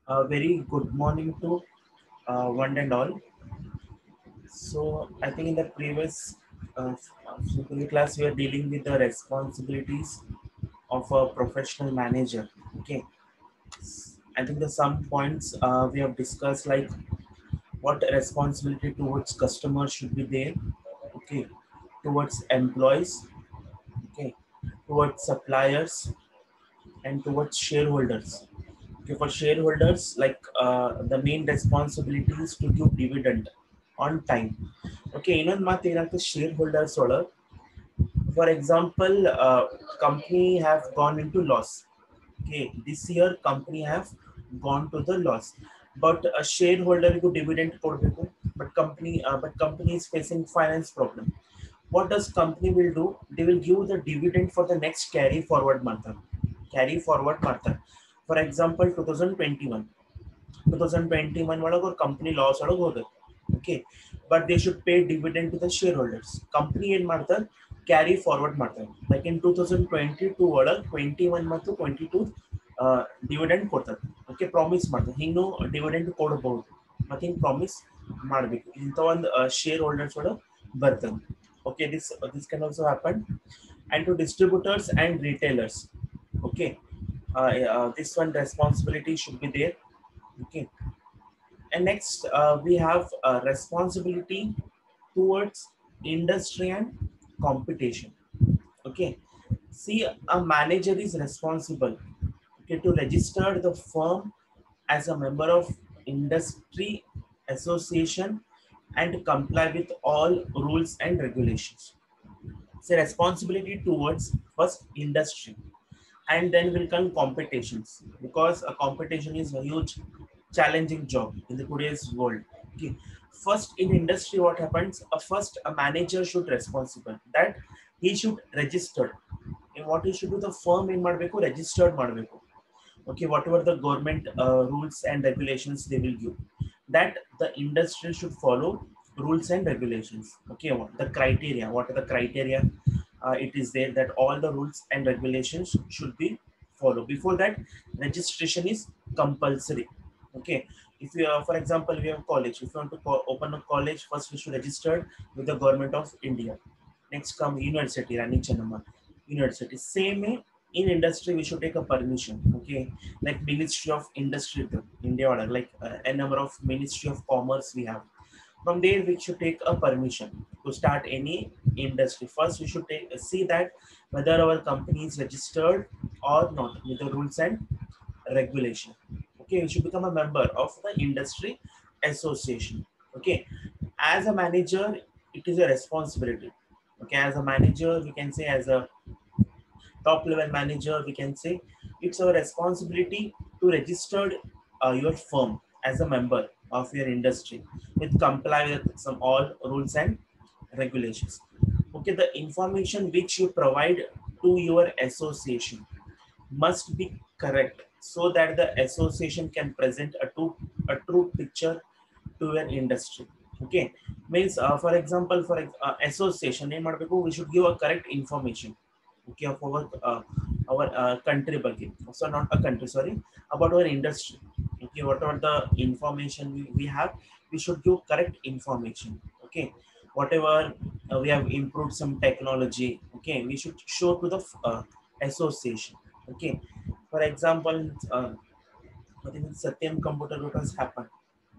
Very good morning to one and all. So I think in the previous class we are dealing with the responsibilities of a professional manager. Okay, I think the some points we have discussed like what responsibility towards customers should be there. Okay, towards employees. Okay, towards suppliers and towards shareholders. Okay, for shareholders, like the main responsibility is to give dividend on time. Okay, ಇನ್ನೊಂದು ಮಾತು ಏನಾಗ್ತದೆ shareholders ಒಳಗೆ, for example, company have gone into loss. Okay, this year company have gone to the loss, but a shareholder ಗೂ dividend ಕೊಡಬೇಕು, but company is facing finance problem. What does company will do? They will give the dividend for the next carry forward month. Carry forward month. For example, 2021 ಒಳಗೆ ಅವ್ರ company loss ಒಳಗೆ ಹೋದ. Okay, but they should pay dividend to the share holders. Company ಏನ್ ಮಾಡ್ತಾರೆ, carry forward ಮಾಡ್ತಾರೆ. Like in 2022 ಒಳಗೆ 21 ಮತ್ತು 22 dividend ಕೊಡ್ತಾರೆ. ಓಕೆ, ಪ್ರಾಮಿಸ್ ಮಾಡ್ತಾರೆ ಹಿಂಗೂ ಡಿವಿಡೆಂಡ್ ಕೊಡಬಹುದು ಮತ್ತೆ ಹಿಂಗ್ ಪ್ರಾಮಿಸ್ ಮಾಡಬೇಕು ಇಂಥ ಒಂದು ಶೇರ್ ಹೋಲ್ಡರ್ಸ್ ಒಳಗೆ ಬರ್ತದೆ. Okay, this can also happen. And to distributors and retailers. Okay, this one responsibility should be there. Okay, and next we have responsibility towards industry and competition. Okay, see, a manager is responsible, okay, to register the firm as a member of industry association and comply with all rules and regulations. So responsibility towards first industry, and then will come competitions, because a competition is a huge challenging job in the today's world. Okay, first in industry what happens, first a manager should responsible that he should register. And what he should do, the firm in ಮಾಡಬೇಕು, registered ಮಾಡಬೇಕು. Okay, whatever the government rules and regulations they will give, that the industry should follow rules and regulations. Okay, what are the criteria, it is there that all the rules and regulations should be followed. Before that, registration is compulsory. Okay, if you for example we have college, if you want to open a college, first we should register with the government of India. Next come university, Rani Channamma University. Same way, in industry we should take a permission. Okay, like Ministry of Industry India order, like a number of Ministry of Commerce we have. From there we should take a permission to start any industry. First we should see that whether our company is registered or not with the rules and regulation. Okay, we should become a member of the industry association. Okay, as a manager it is a responsibility. Okay, as a manager we can say, as a top level manager we can say, it's our responsibility to register your firm as a member of your industry with comply with some all rules and regulations. Okay, the information which you provide to your association must be correct, so that the association can present a true picture to your industry. Okay, means for example, for association name ಮಾಡಬೇಕು, we should give a correct information. Okay, of our country ಬಗ್ಗೆ, so not a country, sorry, about our industry. Okay, whatever the information we have, we should give correct information. Okay, whatever we have improved some technology, okay, we should show to the association. Okay, for example, I think Satyam computer what has happened.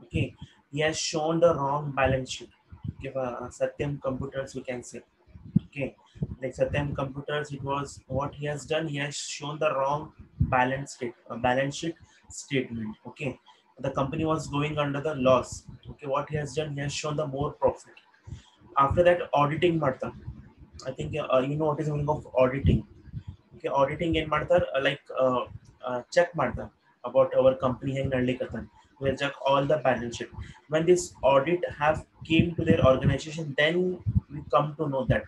Okay, he has shown the wrong balance sheet. Okay, Satyam computers we can say. Okay, like Satyam computers, it was what he has done, he has shown the wrong balance sheet statement. Okay, the company was going under the loss. Okay, what he has done, he has shown the more profit. After that, auditing ಮಾಡ್ತಾನೆ. I think you know what is the meaning of auditing. Okay, auditing ಏನ್ ಮಾಡ್ತಾರೆ, like check ಮಾಡ್ತಾರೆ about our company ಹೆಂಗ್ ನಡ್ಲಿಕತ್ತ. We'll check all the balance sheet. When this audit have came to their organization, then we come to know that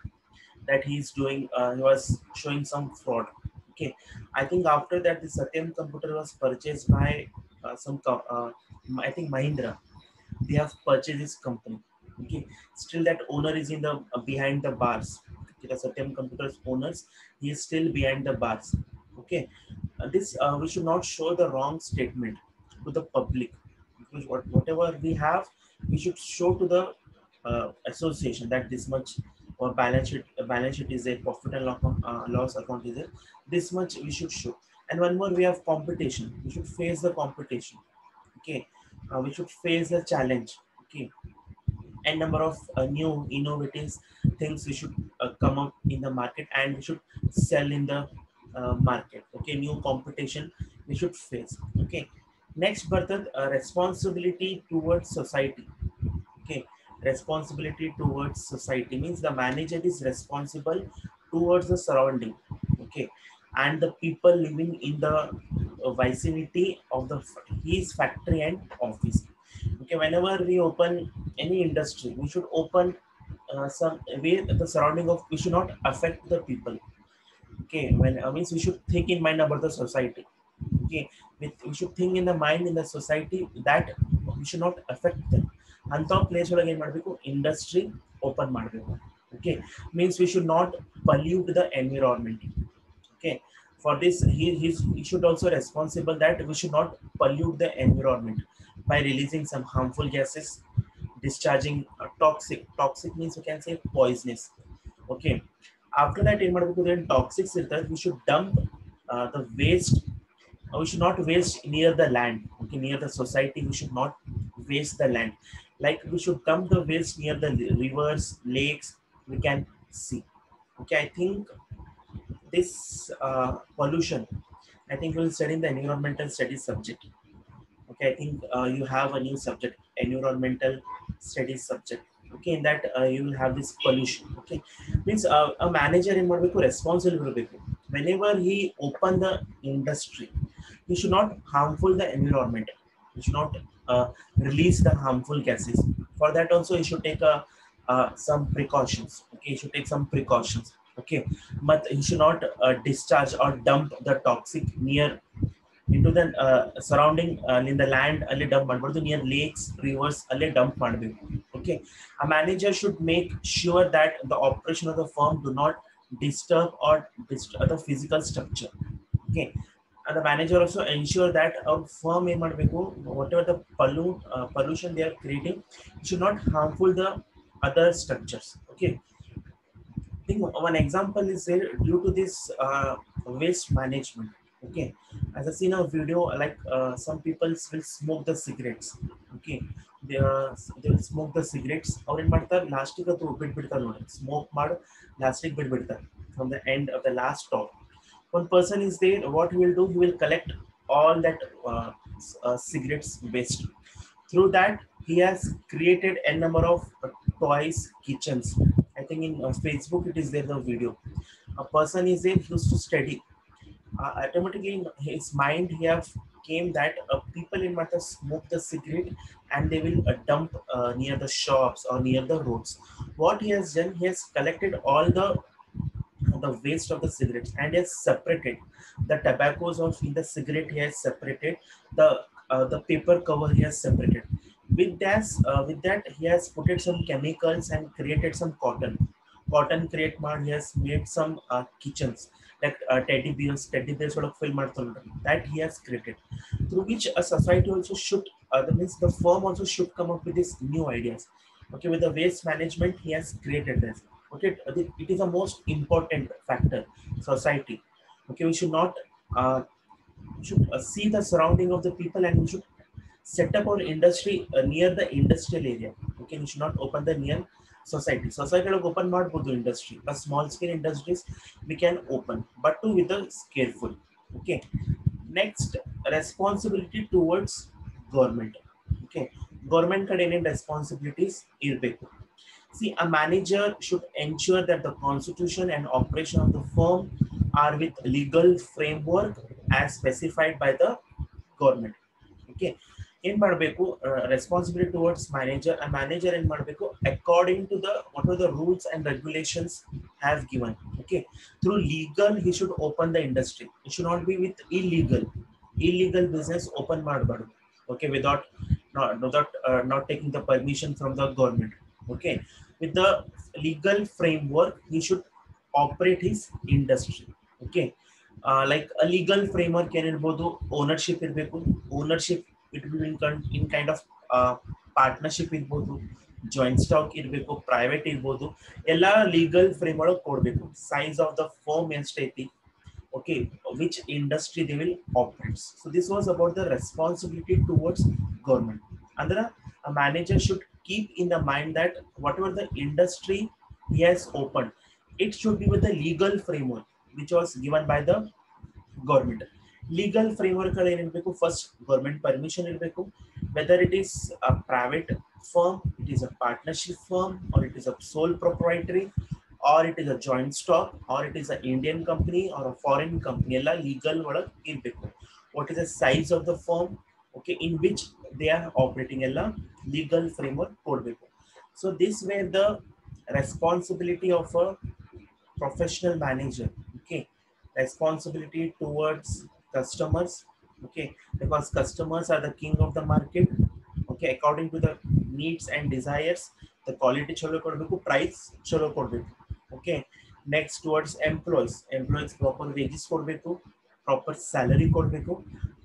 he is doing, he was showing some fraud. Okay, I think after that the Satyam computer was purchased by I think Mahindra. They have purchased this company. Okay, still that owner is in the behind the bars. Okay, the Satyam computers owners, he is still behind the bars. Okay, this we should not show the wrong statement. to the public. Because whatever we have, we should show to the association that this much, or balance sheet is a profit and loss account is a, this much we should show. And one more, we have competition. We should face the competition. Okay, we should face the challenge. Okay, and number of new innovative things we should come up in the market, and we should sell in the market. Okay, new competition we should face. Okay, next, Bhartat, responsibility towards society. Okay, responsibility towards society means the manager is responsible towards the surrounding. Okay, and the people living in the vicinity of the his factory and office. Okay, whenever we open any industry, we should open some way the surrounding of, we should not affect the people. Okay, when means we should think in mind about the society. Okay, we should think in the mind in the society that we should not affect them. ಅಂತ place ಒಳಗೆ ಏನ್ ಮಾಡಬೇಕು, industry open ಮಾಡಬೇಕು. Okay, means we should not pollute the environment. Okay, for this he should also responsible that we should not pollute the environment by releasing some harmful gases, discharging toxic means you can say poisonous. Okay, after that in then toxics iರ್ತದೆ, we should dump the waste. We should not waste near the land. Okay, near the society we should not waste the land. Like we should dump the waste near the rivers, lakes we can see. Okay, I think this pollution, I think we'll study in the environmental studies subject. Okay, I think you have a new subject, environmental studies subject. Okay, in that you will have this pollution. Okay, means a manager in ಮಾಡಬೇಕು, responsible ಇರಬೇಕು. Whenever he open the industry, he should not harmful the environment. He should not release the harmful gases. For that also he should take some precautions. Okay, he should take some precautions. Okay, but he should not discharge or dump the toxic near into the surrounding in the land ಅಲ್ಲಿ dump ಮಾಡಬಾರ್ದು, near lakes reverse ಅಲ್ಲೇ dump ಮಾಡಬೇಕು. Okay, a manager should make sure that the operation of the firm do not disturb or disturb the physical structure. Okay, and the manager also ensure that our firm ಏನ್ ಮಾಡಬೇಕು, whatever the pollution they are creating, it should not harmful the other structures. Okay, I think one example is there due to this waste management. Okay, as I seen a video, like some people will smoke the cigarettes. Okay, they will smoke the cigarettes. ಅವ್ರು ಏನ್ ಮಾಡ್ತಾರೆ, ಲಾಸ್ಟಿಗೆ ಅದು ಬಿಟ್ಬಿಡ್ತಾರೆ ನೋಡಿ, smoke ಮಾಡಿ ಲಾಸ್ಟಿಗೆ ಬಿಟ್ಬಿಡ್ತಾರೆ from the end of the last top. One person is there, what he will do, he will collect all that cigarettes waste. Through that he has created a number of toys kitchens. I think in Facebook it is there the video. A person is there, he used to study. Automatically in his mind he have came that people in matter smoke the cigarette and they will dump near the shops or near the roads. What he has done, he has collected all the waste of the cigarettes and has separated the tobaccos of in the cigarette. He has separated the paper cover, he has separated. With that he has put it some chemicals and created some cotton create ಮಾಡಿ he has made some kitchens, like teddy bears sort of fill ಮಾಡ್ತಾರೆ, that he has created. Through which a society also should that means the firm also should come up with these new ideas. Okay, with the waste management he has created this. Okay, it is the most important factor, society. Okay, we should not see the surrounding of the people, and we should set up our industry near the industrial area. Okay, we should not open the near society ಒಳಗೆ open ಮಾಡಬಹುದು industry, a small scale industries we can open, but to with the careful. Okay, next, responsibility towards government. Okay, government ಕಡೆ ಏನೇನು responsibilities ಇರಬೇಕು. See, a manager should ensure that the constitution and operation of the firm are with legal framework as specified by the government. Okay, ಏನ್ ಮಾಡಬೇಕು, responsibility towards manager, a manager ಏನ್ ಮಾಡಬೇಕು, according to the what are the rules and regulations have given. Okay, through legal he should open the industry. It should not be with illegal business open ಮಾಡಬಾರ್ದು. Okay, without not taking the permission from the government. Okay, with the legal framework he should operate his industry. Okay, like a legal framework ಏನಿರಬಹುದು, ownership ಇರಬೇಕು. Ownership It will be in kind of partnership ಇರ್ಬೋದು, joint stock ಇರಬೇಕು, private ಇರ್ಬೋದು, ಎಲ್ಲ legal frame ಒಳಗೆ ಕೊಡಬೇಕು. Size of the firm ಎಷ್ಟೈತಿ, okay, which industry they will operate. So this was about the responsibility towards government. Andra, a manager should keep in the mind that whatever the industry he has opened, it should be with the legal framework which was given by the government. Legal framework first government permission irbeku, whether it is a private firm, it is a partnership firm, or it is a sole proprietary, or it is a joint stock, or it is an Indian company or a foreign company. Ella legal ಒಳಗೆ ಇರಬೇಕು. What is the size of the firm, okay, in which they are operating, ella legal framework ಕೊಡಬೇಕು. So this were the responsibility of a professional manager, okay. Responsibility towards customers, okay, because customers are the king of the market, okay. According to the needs and desires, the quality chalo kodbeku, price chalo kodbeku, okay. Next, towards employees proper wages kodbeku, proper salary kodbeku.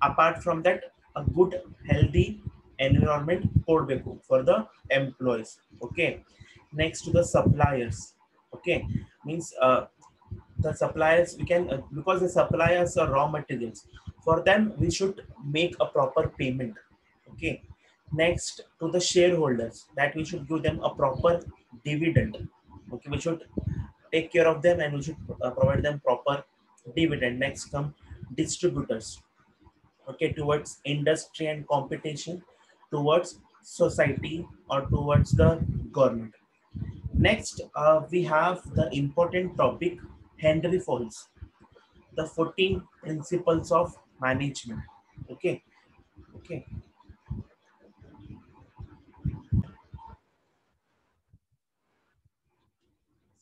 Apart from that, a good healthy environment kodbeku for the employees, okay. Next, to the suppliers, okay, means the suppliers we can because the suppliers are raw materials, for them we should make a proper payment, okay. Next, to the shareholders, that we should give them a proper dividend, okay. We should take care of them and we should provide them proper dividend. Next come distributors, okay, towards industry and competition, towards society or towards the government. Next, we have the important topic, Henry Fowles, the 14 principles of management. Okay, okay.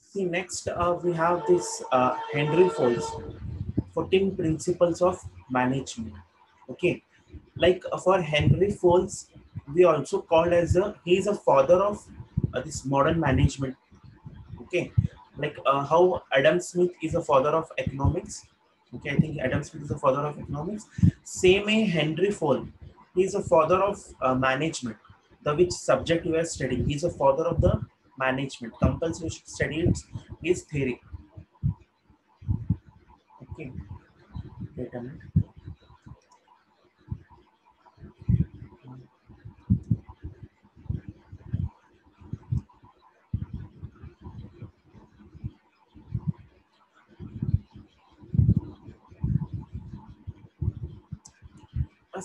See, next we have this Henry Fowles, 14 principles of management. Okay, like for Henry Fowles, we also called as he is a father of this modern management. Okay, like how Adam Smith is a father of economics. Okay, I think Adam Smith is a father of economics. Same way Henry Fowles, he is a father of management. The which subject you are studying, he is a father of the management. Compulsory you should study his theory. Okay, wait a minute.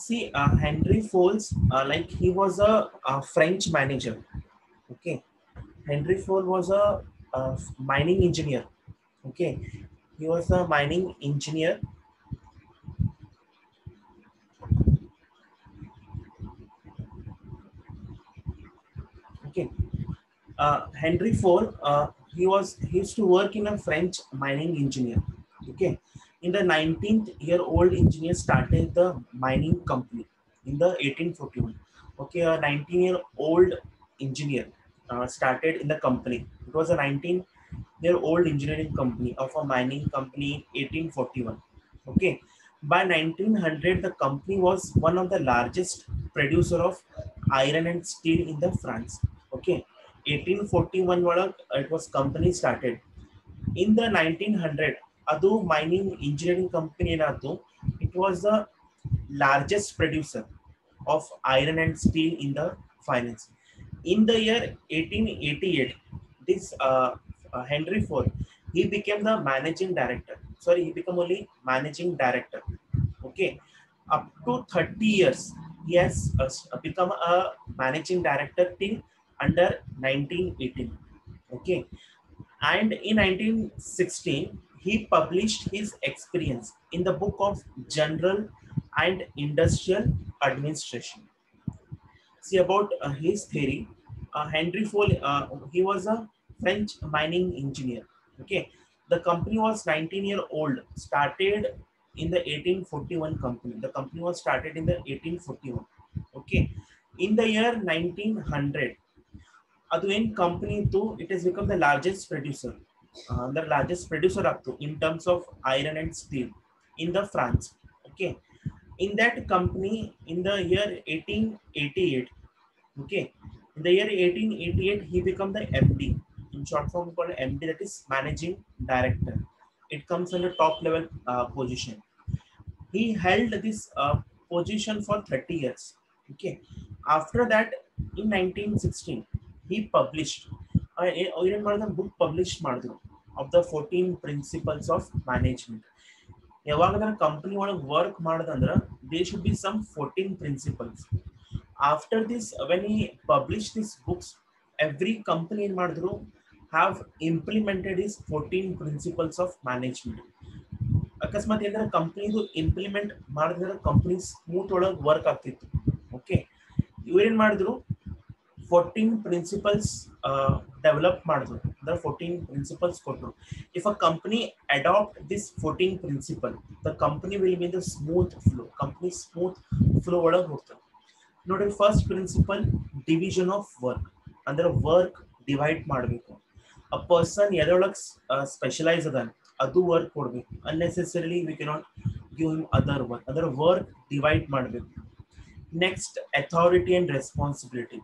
See, Henry Fowles, like he was a French manager. Okay, Henry Fowles was a mining engineer. Okay, he was a mining engineer. Okay, Henry Fowles, he used to work in a French mining engineer. Okay, in the 19th year old engineer started the mining company in the 1841. Okay, a 19-year-old engineer started in the company. It was a 19-year-old engineering company of a mining company 1841. Okay, by 1900 the company was one of the largest producer of iron and steel in the France. Okay, 1841 it was company started. In the 1900 adu mining engineering company ಏನಾಯ್ತು, it was the largest producer of iron and steel in the finance. In the year 1888, this Henry Ford, he became the managing director. Sorry, he became only managing director. Okay, up to 30 years, he has become a managing director till under 1918. Okay, and in 1916, he published his experience in the book of General and Industrial Administration. See about his theory. Henry Fowles, he was a French mining engineer. Okay, the company was 19-year-old, started in the 1841 company. The company was started in the 1841. Okay, in the year 1900, ಅದು ಏನ್ company ಇತ್ತು, it is become the largest producer, the largest producer up to in terms of iron and steel in the France. Okay, In that company, in the year 1888, okay, in the year 1888 he became the MD. In short form called MD, that is managing director. It comes on the top level position. He held this position for 30 years. Okay, after that, in 1916 he published ಏನು ಮಾಡಿದ book published ಮಾಡಿದ್ರು of the 14 principles of management. ಯಾವಾಗಂದ್ರೆ company ಒಳಗೆ work ಮಾಡದಂದ್ರ they should be some 14 principles. After this, when he published these books, every company in ಮಾಡಿದ್ರು have implemented his 14 principles of management. ಅಕಸ್ಮಾತ್ ಏನಾರ ಕಂಪ್ನಿದು ಇಂಪ್ಲಿಮೆಂಟ್ ಮಾಡಿದ್ರೆ company smooth ಒಳಗೆ work ಆಗ್ತಿತ್ತು. ಓಕೆ, ಇವ್ರೇನ್ ಮಾಡಿದ್ರು 14 ಪ್ರಿನ್ಸಿಪಲ್ಸ್ ಡೆವಲಪ್ ಮಾಡಿದ್ರು, ಅಂದ್ರೆ 14 ಪ್ರಿನ್ಸಿಪಲ್ಸ್ ಕೊಟ್ಟರು. If a company adapt this 14 principle, the company will be the smooth flow, company smooth flow ಒಳಗೆ ಹೋಗ್ತದೆ. ನೋಡ್ರಿ, first principle division of work, ಅಂದ್ರೆ ವರ್ಕ್ ಡಿವೈಡ್ ಮಾಡಬೇಕು. ಅ ಪರ್ಸನ್ ಎದರೊಳಗೆ ಸ್ಪೆಷಲೈಸ್ ಅದ ಅದು ವರ್ಕ್ ಕೊಡ್ಬೇಕು. Unnecessarily we cannot give him other work, ಅಂದ್ರೆ ವರ್ಕ್ ಡಿವೈಡ್ ಮಾಡಬೇಕು. Next authority and responsibility.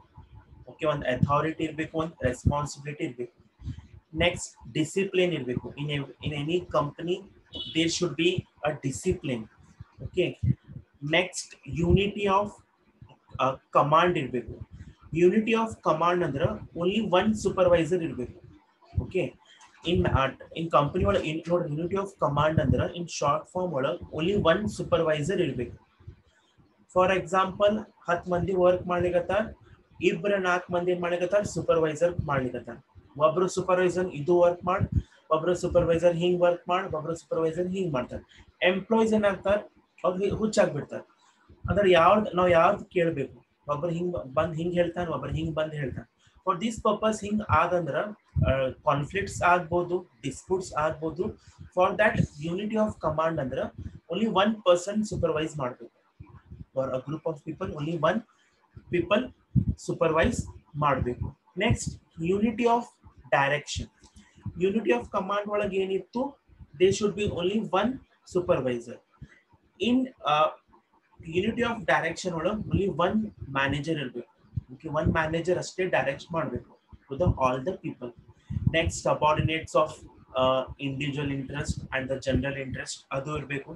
Okay, ಒಂದು ಅಥಾರಿಟಿ ಇರಬೇಕು, ಒಂದು ರೆಸ್ಪಾನ್ಸಿಬಿಲಿಟಿ ಇರಬೇಕು. ನೆಕ್ಸ್ಟ್ ಡಿಸಿಪ್ಲಿನ್ ಇರಬೇಕು. In any company there should be a discipline. Okay, next unity of command ಇರಬೇಕು. Unity of command ಅಂದ್ರೆ only one supervisor ಇರಬೇಕು. ಓಕೆ, ಇನ್ ಕಂಪನಿ ಒಳಗೆ ನೋಡಿ, ಯೂನಿಟಿ ಆಫ್ ಕಮಾಂಡ್ ಅಂದ್ರೆ ಇನ್ ಶಾರ್ಟ್ ಫಾರ್ಮ್ ಒಳಗೆ only one supervisor ಇರಬೇಕು. For example 10 ಮಂದಿ work ಮಾಡ್ಲಿಕತ್ತಾರ, 2-4 ಮಂದಿ ಏನ್ ಮಾಡ್ಲಿಕತ್ತಾರ, ಸೂಪರ್ವೈಸರ್ ಮಾಡ್ಲಿಕತ್ತಾರ. ಒಬ್ರು ಸೂಪರ್ವೈಸರ್ ಇದು ವರ್ಕ್ ಮಾಡಿ, ಒಬ್ರು ಸೂಪರ್ವೈಸರ್ ಹಿಂಗ್ ವರ್ಕ್ ಮಾಡಿ, ಒಬ್ರು ಸೂಪರ್ವೈಸರ್ ಹಿಂಗ್ ಮಾಡ್ತಾರೆ. ಎಂಪ್ಲಾಯೀಸ್ ಏನಾಗ್ತಾರ, ಅವ್ರಿಗೆ ಹುಚ್ಚಾಗ್ಬಿಡ್ತಾರೆ. ಅಂದ್ರೆ ನಾವು ಯಾವ್ದು ಕೇಳಬೇಕು, ಒಬ್ರು ಹಿಂಗ್ ಬಂದ್ ಹಿಂಗ್ ಹೇಳ್ತಾನೆ, ಒಬ್ರು ಹಿಂಗ್ ಬಂದ್ ಹೇಳ್ತಾನೆ. ಫಾರ್ ದಿಸ್ ಪರ್ಪಸ್ ಹಿಂಗ್ ಆದಂದ್ರ ಕಾನ್ಫ್ಲಿಕ್ಟ್ಸ್ ಆಗ್ಬೋದು, ಡಿಸ್ಪ್ಯೂಟ್ಸ್ ಆಗ್ಬೋದು. For that unity of command ಅಂದ್ರೆ ಓನ್ಲಿ ಒನ್ ಪರ್ಸನ್ ಸೂಪರ್ವೈಸ್ ಮಾಡಬೇಕು. For a group of people only one people supervise ಮಾಡಬೇಕು. Next unity of direction. Unity of command ಒಳಗೆ ಏನಿತ್ತು, they should be only one supervisor. In unity of direction ಒಳಗೆ only one manager ಇರಬೇಕು. Okay, one manager ಅಷ್ಟೇ direct ಮಾಡಬೇಕು to the all the people. Next subordinates of individual interest and the general interest ಅದು ಇರಬೇಕು.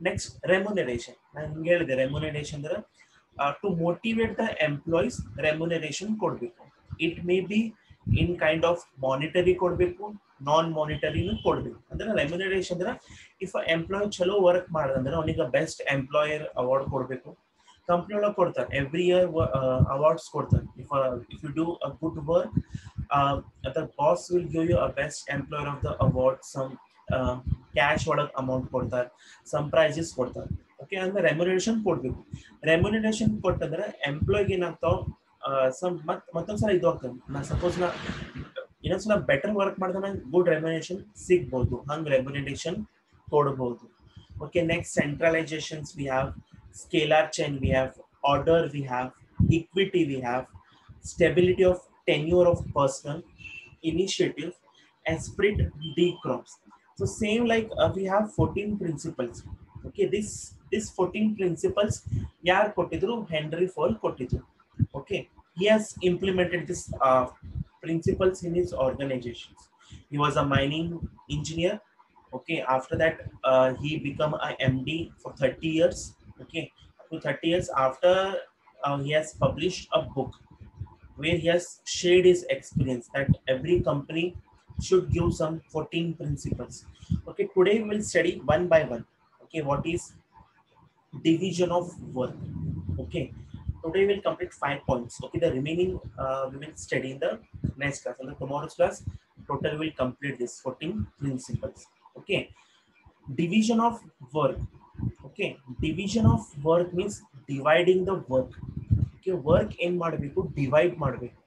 Next remuneration. ನಾನು ಹಿಂಗೆ ಹೇಳಿದೆ, remuneration ಅಂದ್ರೆ to motivate the employees remuneration ಕೊಡಬೇಕು. It may be in kind of monetary ಕೊಡಬೇಕು, ನಾನ್ ಮಾನಿಟರಿನೂ ಕೊಡಬೇಕು. ಅಂದ್ರೆ ರೆಮ್ಯುನರೇಷನ್ ಅಂದ್ರೆ ಇಫ್ ಎಂಪ್ಲಾಯ್ ಚಲೋ ವರ್ಕ್ ಮಾಡಿದ್ರೆ ಅವನಿಗೆ ಬೆಸ್ಟ್ ಎಂಪ್ಲಾಯರ್ ಅವಾರ್ಡ್ ಕೊಡಬೇಕು. ಕಂಪ್ನಿ ಒಳಗೆ ಕೊಡ್ತಾರೆ, ಎವ್ರಿ ಇಯರ್ ಅವಾರ್ಡ್ಸ್ ಕೊಡ್ತಾರೆ. If you do a good work, the boss will give you a best employer of the award. Some cash ಒಳಗೆ ಅಮೌಂಟ್ ಕೊಡ್ತಾರೆ, ಸಮ್ ಪ್ರೈಸಸ್ ಕೊಡ್ತಾರೆ. ಓಕೆ, ಅಂದ್ರೆ ರೆಮ್ಯುನರೇಷನ್ ಕೊಡ್ಬೇಕು. Remuneration ಕೊಟ್ಟಂದ್ರೆ ಎಂಪ್ಲಾಯ್ಗೆ ಏನಾಗ್ತಾವ, ಮತ್ತೊಂದ್ಸಲ ಇದು ಆಗ್ತದೆ. ನಾ ಸಪೋಸ್ ಇನ್ನೊಂದ್ಸಲ ಬೆಟರ್ ವರ್ಕ್ ಮಾಡಿದ್ರೆ ಗುಡ್ ರೆಮ್ಯುನರೇಷನ್ ಸಿಗ್ಬೋದು, ಹಂಗೆ ರೆಮ್ಯುನರೇಷನ್ ಕೊಡ್ಬೋದು. Okay, next centralisations we have, scalar chain we have, order we have, equity we have, stability of tenure of personal, initiative, esprit de corps. So same like we have 14 principles. Okay, this 14 principles yaar kottidru, Henry Ford kottidru. Okay, he has implemented this principles in his organizations. He was a mining engineer. Okay, after that he become a MD for 30 years. Okay, to 30 years after he has published a book where he has shared his experience that every company should give some 14 principles. Okay, today we will study one by one. Okay, what is division of work? Okay, today we will complete 5 points. Okay, the remaining we will study in the next class. In the tomorrow's class, total will complete this 14 principles. Okay, division of work. Okay, division of work means dividing the work. Okay, work ಏನ್ ಮಾಡಬೇಕು, divide ಮಾಡಬೇಕು.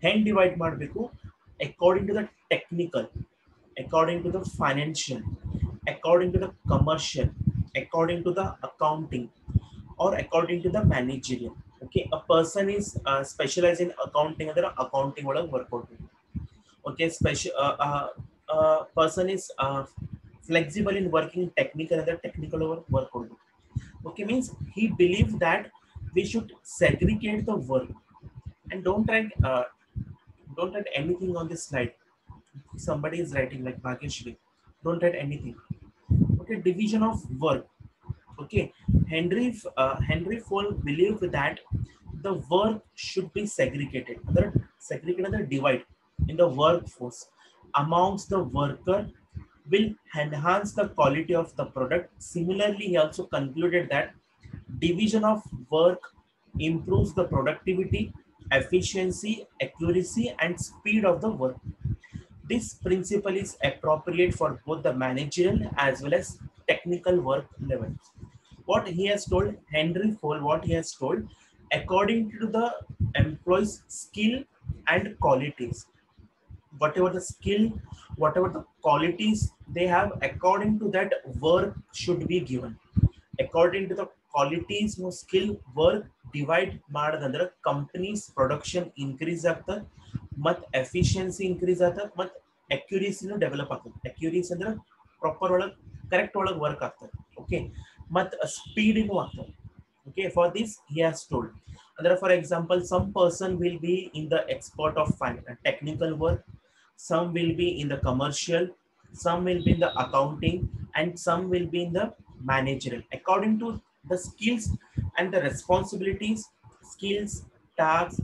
ಹೆಂಗ್ divide ಮಾಡಬೇಕು, according to the technical, according to the financial, according to the commercial, according to the accounting, or according to the managerial. Okay, a person is specialise in accounting ಅಂದ್ರೆ accounting ಒಳಗೆ work ಕೊಡ್ಬೇಕು. Okay, person is flexible in working technical and the technical work ಕೊಡ್ಬೇಕು. Okay, means he believed that we should segregate the work and don't write anything on this slide. Somebody is writing like Bhageshri. Don't write anything. Okay, division of work. Okay, Henry Ford believed that the work should be segregated, other divide in the workforce amongst the worker will enhance the quality of the product. Similarly, he also concluded that division of work improves the productivity, efficiency, accuracy, and speed of the work. This principle is appropriate for both the managerial as well as technical work levels. What he has told, Henry Ford, what he has told, according to the employee's skill and qualities, whatever the skill, whatever the qualities they have, according to that work should be given. According to the qualities, no skill work divide ಮಾಡಿದಂದ್ರೆ companies production increase ಆಗ್ತದೆ ಮತ್ತು efficiency increase ಆಗ್ತದೆ ಮತ್ತು ಅಕ್ಯುರೇಸಿನೂ develop ಆಗ್ತದೆ. Accuracy ಅಂದ್ರೆ proper ಒಳಗೆ correct ಒಳಗೆ ವರ್ಕ್ ಆಗ್ತದೆ. ಓಕೆ, ಮತ್ತು ಸ್ಪೀಡಿನೂ ಆಗ್ತದೆ. Okay, for this he has told. Other, for example, some person will be in the expert of technical work, some will be in the commercial, some will be in the accounting, and some will be in the managerial. According to the skills and the responsibilities, skills, tasks,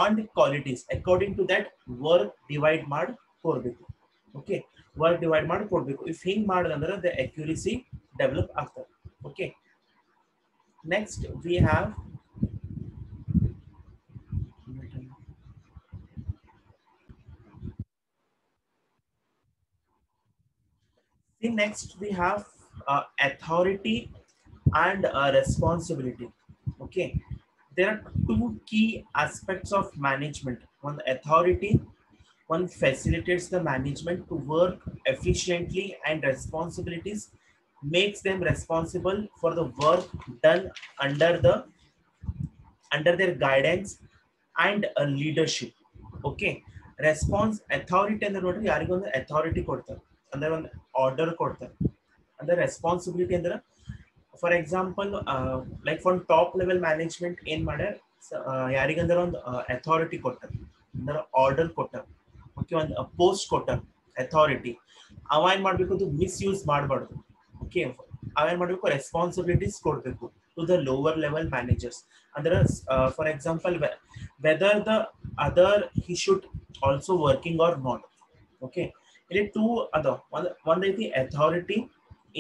and qualities, according to that work divide ಮಾಡಿ ಕೊಡಬೇಕು. Okay, work divide ಮಾಡಿ ಕೊಡಬೇಕು. If ಹಿಂಗ್ ಮಾಡಿದ್ರೆ the accuracy develop ಆಗ್ತದೆ. Okay. Next, we have authority and responsibility. Okay, there are two key aspects of management. One, authority. One facilitates the management to work efficiently, and responsibilities makes them responsible for the work done under their guidance and leadership. Okay, response authority ಅಂದ್ರೆ ನೋಡ್ರಿ ಯಾರಿಗೊಂದು authority ಕೊಡ್ತಾರೆ ಅಂದ್ರೆ ಒಂದು order ಕೊಡ್ತಾರೆ. ಅಂದ್ರೆ responsibility ಅಂದ್ರೆ for example like for top level management ಏನ್ ಮಾಡ್ಯಾರ, ಯಾರಿಗಂದ್ರೆ ಒಂದು ಅಥಾರಿಟಿ ಕೊಟ್ಟಾರ ಅಂದ್ರೆ ಆರ್ಡರ್ ಕೊಟ್ಟಾರ. ಓಕೆ, ಒಂದು ಪೋಸ್ಟ್ ಕೊಟ್ಟಾರ ಅಥಾರಿಟಿ. ಅವ ಏನ್ ಮಾಡ್ಬೇಕು, ಅದು ಮಿಸ್ಯೂಸ್ ಮಾಡಬಾರ್ದು. ಓಕೆ, ಅವೇನ್ ಮಾಡ್ಬೇಕು, ರೆಸ್ಪಾನ್ಸಿಬಿಲಿಟೀಸ್ ಕೊಡ್ಬೇಕು to the lower level managers. Under for example, whether the other he should also working or not. Okay, ಇಲ್ಲಿ two other one ಐತಿ authority,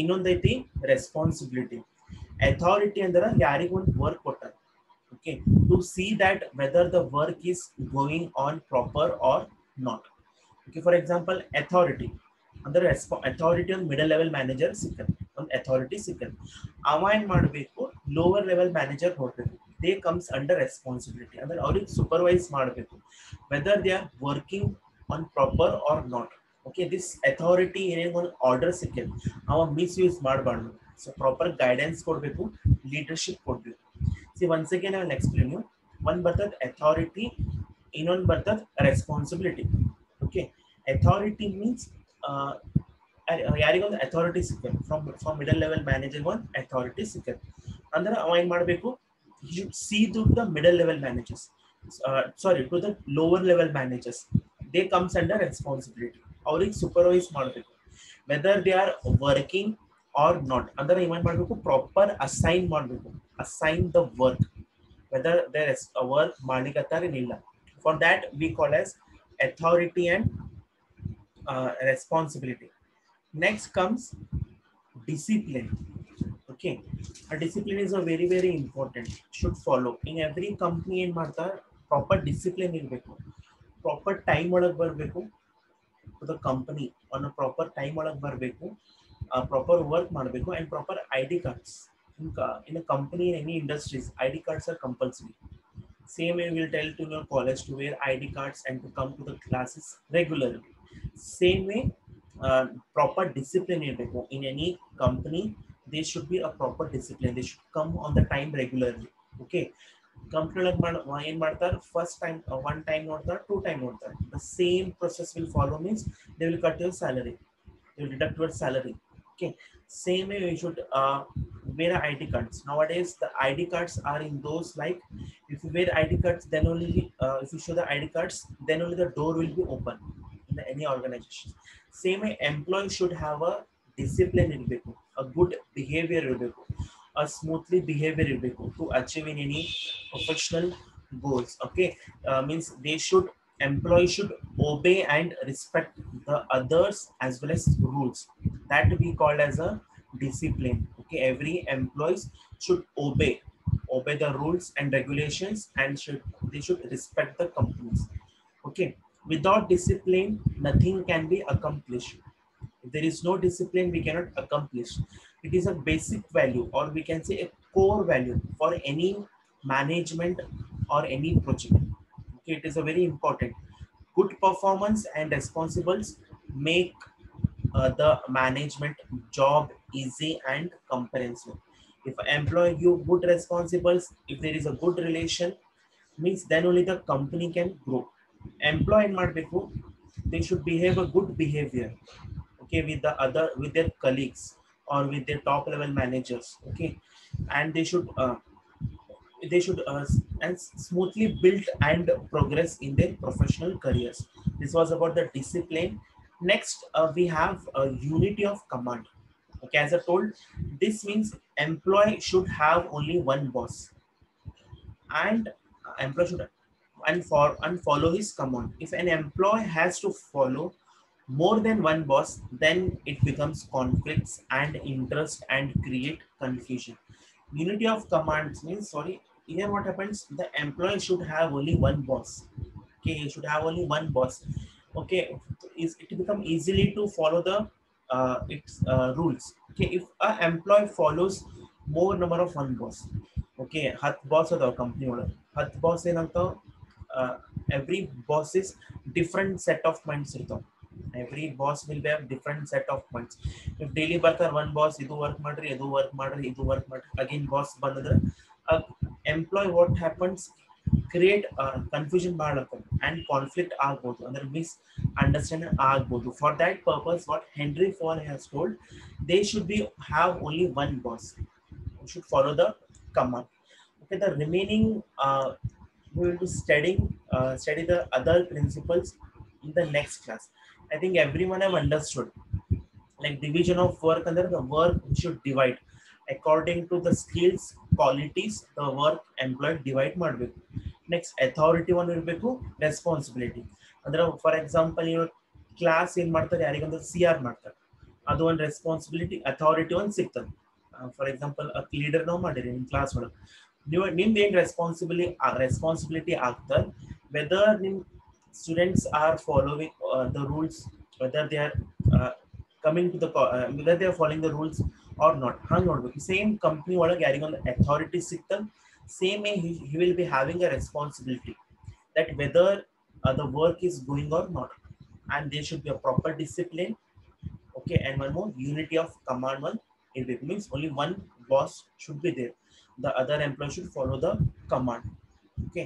ಇನ್ನೊಂದು ಐತಿ responsibility. Authority ಅಂದ್ರೆ ಯಾರಿಗೆ ಒಂದು ವರ್ಕ್ ಕೊಟ್ಟಾರ, okay, to see that whether the work is going on proper or not. Okay, for example, authority ಅಂದ್ರೆ authority ಒಂದು ಮಿಡಲ್ ಲೆವೆಲ್ ಮ್ಯಾನೇಜರ್ ಸಿಕ್ಕದು, ಒಂದು ಅಥಾರಿಟಿ ಸಿಕ್ಕದು. ಅವ ಏನ್ ಮಾಡಬೇಕು, ಲೋವರ್ ಲೆವೆಲ್ ಮ್ಯಾನೇಜರ್ ನೋಡ್ಬೇಕು. ದೇ ಕಮ್ಸ್ ಅಂಡರ್ ರೆಸ್ಪಾನ್ಸಿಬಿಲಿಟಿ ಅಂದ್ರೆ ಅವ್ರಿಗೆ ಸೂಪರ್ವೈಸ್ ಮಾಡಬೇಕು whether they are working on proper or not. Okay, this authority ಏನೇನು ಒಂದು ಆರ್ಡರ್ ಸಿಕ್ಕಿದೆ ಅವ ಮಿಸ್ಯೂಸ್ ಮಾಡಬಾರ್ದು. ಸೊ ಪ್ರಾಪರ್ ಗೈಡೆನ್ಸ್ ಕೊಡಬೇಕು, ಲೀಡರ್ಶಿಪ್ ಕೊಡಬೇಕು. See once again I will explain you. ಒಂದು ಬರ್ತದೆ ಅಥಾರಿಟಿ, ಇನ್ನೊಂದು ಬರ್ತದೆ ರೆಸ್ಪಾನ್ಸಿಬಿಲಿಟಿ. ಓಕೆ, ಅಥಾರಿಟಿ ಮೀನ್ಸ್ ಯಾರಿಗೊಂದು authority ಸಿಕ್ಕದು, from middle level manager ಒಂದು ಅಥಾರಿಟಿ ಸಿಕ್ಕದು ಅಂದ್ರೆ ಅವ ಏನ್ ಮಾಡಬೇಕು, he should see to the middle level managers, sorry, to the lower level managers. They comes under responsibility. ಅವ್ರಿಗೆ ಸೂಪರ್ವೈಸ್ ಮಾಡಬೇಕು whether they are working or not ಅಂದ್ರೆ ಏನ್ ಮಾಡಬೇಕು, ಪ್ರಾಪರ್ ಅಸೈನ್ ಮಾಡಬೇಕು, assign the work whether their work ಮಾಡ್ಲಿಕ್ಕತ್ತಾರ ಏನಿಲ್ಲ. For that we call as authority and responsibility. Next comes discipline. Okay, a discipline is a very important, should follow in every company. ಏನ್ ಮಾಡ್ತಾರೆ, proper discipline ಇರಬೇಕು, proper time ಒಳಗೆ ಬರಬೇಕು to the company, on a proper time ಒಳಗೆ ಬರಬೇಕು, proper work ಮಾಡಬೇಕು, and proper ID cards in a company, in any industries ID cards are compulsory. Same way we'll tell to your college to wear ID cards and to come to the classes regularly. Same way, proper discipline in any company, there should be a proper discipline. They should come on the time regularly. Okay, company ಏನ್ ಮಾಡ್ತಾರೆ, first time one time ನೋಡ್ತಾರೆ, two time ನೋಡ್ತಾರೆ. The same process will follow, means they will cut your salary, they will deduct your salary. Okay, same way we should wear ID cards. Nowadays, the ID cards are in those like if you wear ID cards, then only if you show the ID cards, then only the door will be open in any organization. Same way, employee should have a discipline ಇರ್ಬೇಕು, a good behavior ಇರ್ಬೇಕು, a smoothly behavior ಇರ್ಬೇಕು to achieve in any professional goals. Okay, means they should employee should obey and respect the others as well as rules that we call as a discipline. Okay, every employees should obey the rules and regulations and they should respect the companies. Okay, without discipline nothing can be accomplished. If there is no discipline we cannot accomplish. It is a basic value or we can say a core value for any management or any project. Okay, it is a very important. Good performance and responsibles make the management job easy and comprehensive. If employ you good responsibles, if there is a good relation, means then only the company can grow. Employee in ಮಾಡಬೇಕು, they should behave a good behavior, okay, with the other with their colleagues or with their top level managers. Okay, and they should and smoothly build and progress in their professional careers. This was about the discipline. Next, we have a unity of command. Okay, as I told, this means employee should have only one boss, and employee should and follow his command. If an employee has to follow more than one boss, then it becomes conflicts and interest and create confusion. Unity of commands means, sorry, here what happens, the employee should have only one boss. Okay, he should have only one boss. Okay, is it become easily to follow the its rules. Okay, if an employee follows more number of one boss, okay, ಹತ್ತು boss ಅದಾವ company ಒಳಗೆ, ಹತ್ತು boss ಏನಂತಾವ, uh, every boss is different set of minds ಇರ್ತಾವ. Every boss will have different set of minds. If daily ಬರ್ತಾರ one boss ಇದು work ಮಾಡ್ರಿ ಇದು work ಮಾಡ್ರಿ ಇದು ವರ್ಕ್ ಮಾಡ್ರಿ, again boss ಬಂದ್ರೆ employee what happens, create confusion ಮಾಡ್ಲತ್ತದ and conflict ಆಗ್ಬೋದು, ಅಂದ್ರೆ ಮಿಸ್ ಅಂಡರ್ಸ್ಟ್ಯಾಂಡಿಂಗ್ ಆಗ್ಬೋದು. For that purpose what Henry Ford has told, they should be have only one boss, you should follow the command. Okay, the remaining we will be study the other principles in the next class. I think everyone have understood like division of work, under the work should divide according to the skills qualities the work employed divide ಮಾಡಬೇಕು. Next, authority one ಇರಬೇಕು, responsibility ಅಂದ್ರೆ for example ನೀವು class ಏನ್ ಮಾಡ್ತಾರೆ, ಯಾರಿಗಂದ್ರೆ CR ಮಾಡ್ತಾರೆ, ಅದು ಒಂದು responsibility authority ಒಂದು ಸಿಗ್ತದೆ. ಫಾರ್ ಎಕ್ಸಾಂಪಲ್ ಲೀಡರ್ ನಾವು ಮಾಡಿರಿ ನಿಮ್ಮ ಕ್ಲಾಸ್ ಒಳಗೆ, ನೀವು ನಿಮ್ದು ಏನು ರೆಸ್ಪಾನ್ಸಿಬಿಲಿಟಿ ಆಗ್ತದೆ, ವೆದರ್ ನಿಮ್ students R following the rules, whether they are coming to the whether they are following the rules or not. ಹಂಗೆ ನೋಡ್ಬೇಕು. ಸೇಮ್ ಕಂಪ್ನಿ ಒಳಗೆ ಯಾರಿಗೊಂದು ಅಥಾರಿಟಿ ಸಿಗ್ತದೆ, same way he will be having a responsibility that whether the work is going or not, and there should be a proper discipline. Okay, and one more, unity of command one, it means only one boss should be there, the other employee should follow the command. Okay,